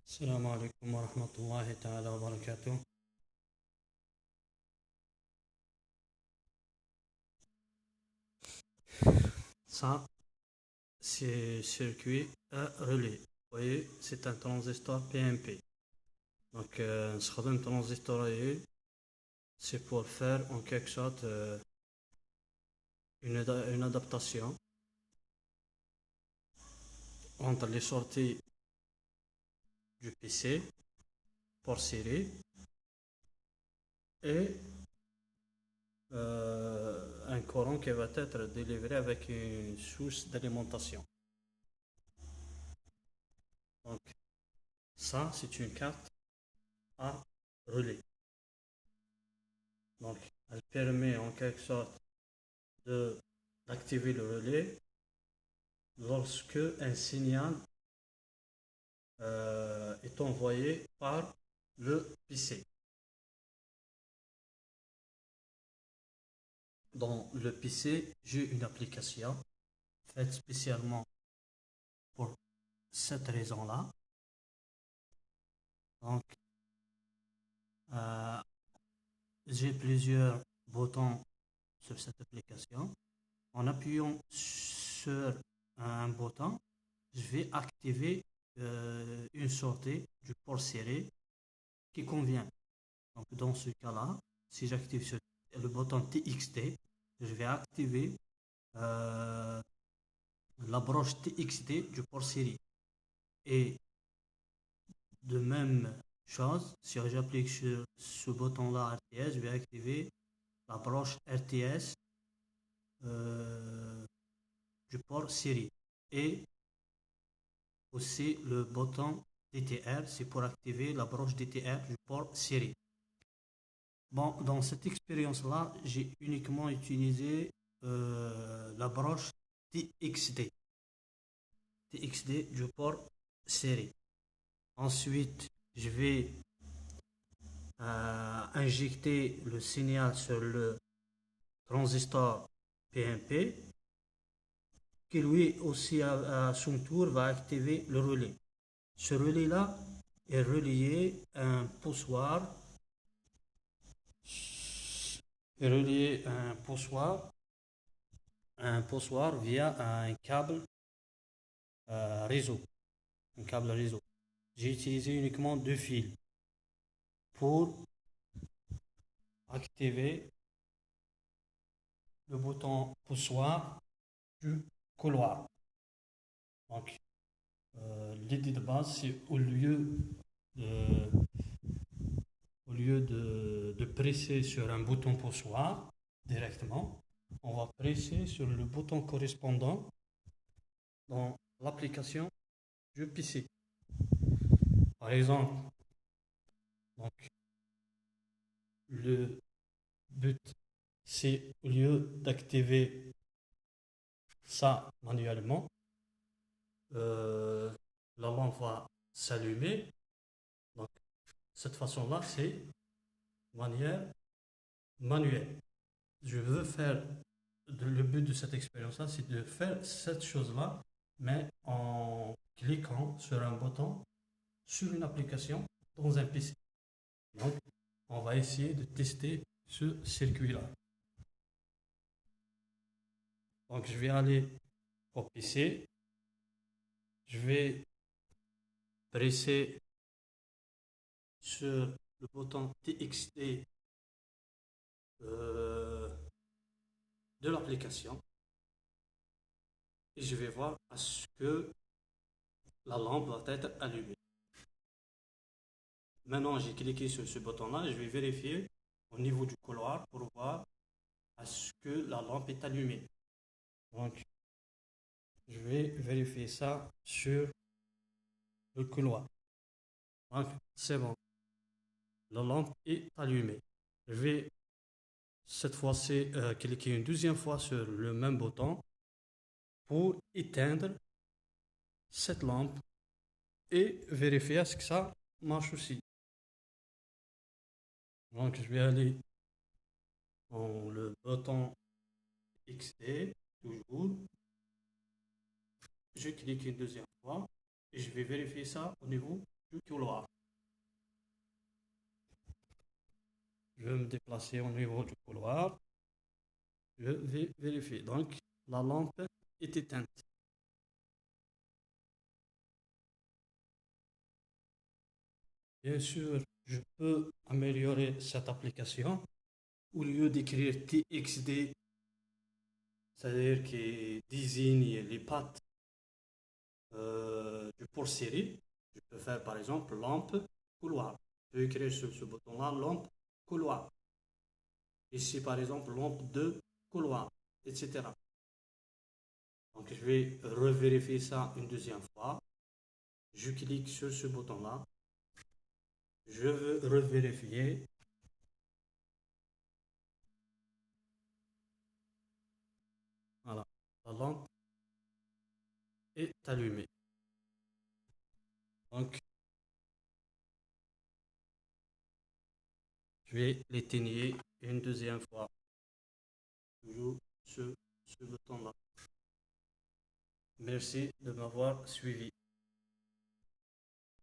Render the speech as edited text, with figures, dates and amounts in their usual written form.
السلام عليكم ورحمة الله تعالى وبركاته. Ça, c'est circuit à relais. Vous voyez, c'est un transistor PNP. Donc, un transistor relais, c'est pour faire en quelque sorte une adaptation entre les sorties du PC pour série et un courant qui va être délivré avec une source d'alimentation. Donc, ça, c'est une carte à relais. Donc, elle permet en quelque sorte d'activer le relais lorsque un signal est envoyé par le PC. Dans le PC, j'ai une application faite spécialement pour cette raison-là. Donc, euh, j'ai plusieurs boutons sur cette application. En appuyant sur un bouton, je vais activer une sortie du port serré qui convient. Donc, dans ce cas-là, si j'active le bouton TXT, je vais activer euh, la broche TXT du port série. Et de même chose, si j'applique sur ce bouton-là RTS, je vais activer la broche RTS du port série. Et aussi le bouton DTR, c'est pour activer la broche DTR du port série. Bon, dans cette expérience-là, j'ai uniquement utilisé la broche TXD. TXD du port série. Ensuite, je vais injecter le signal sur le transistor PNP qui lui aussi à son tour va activer le relais. Ce relais-là est relié à un poussoir via un câble réseau. Un câble réseau. J'ai utilisé uniquement deux fils pour activer le bouton poussoir du couloir. Donc, l'idée de base, c'est de, au lieu de presser sur un bouton poussoir directement, on va presser sur le bouton correspondant dans l'application du PC. Par exemple, donc, le but, c'est au lieu d'activer ça manuellement, euh, la lampe va s'allumer. Donc, cette façon-là, c'est de manière manuelle. Je veux faire, le but de cette expérience-là, c'est de faire cette chose-là, mais en cliquant sur un bouton sur une application dans un PC. Donc, on va essayer de tester ce circuit-là. Donc, je vais aller au PC. Je vais presser sur le bouton TXT de l'application et je vais voir à ce que la lampe va être allumée. Maintenant, j'ai cliqué sur ce bouton-là et je vais vérifier au niveau du couloir pour voir à ce que la lampe est allumée. Donc, je vais vérifier ça sur le couloir. Donc, c'est bon. La lampe est allumée. Je vais cette fois-ci cliquer une deuxième fois sur le même bouton pour éteindre cette lampe et vérifier à ce que ça marche aussi. Donc, je vais aller dans le bouton XD, toujours. Je clique une deuxième fois et je vais vérifier ça au niveau du couloir. Je vais me déplacer au niveau du couloir. Je vais vérifier. Donc, la lampe est éteinte. Bien sûr, je peux améliorer cette application. Au lieu d'écrire TXD, c'est-à-dire qui désigne les pattes du port série, je peux faire par exemple lampe couloir. Je peux écrire sur ce bouton-là lampe couloir. Ici par exemple lampe de couloir, etc. Donc je vais revérifier ça une deuxième fois. Je clique sur ce bouton-là. Je veux revérifier. Voilà, la lampe est allumée. Donc, je vais l'éteigner une deuxième fois. Toujours ce bouton-là. Merci de m'avoir suivi.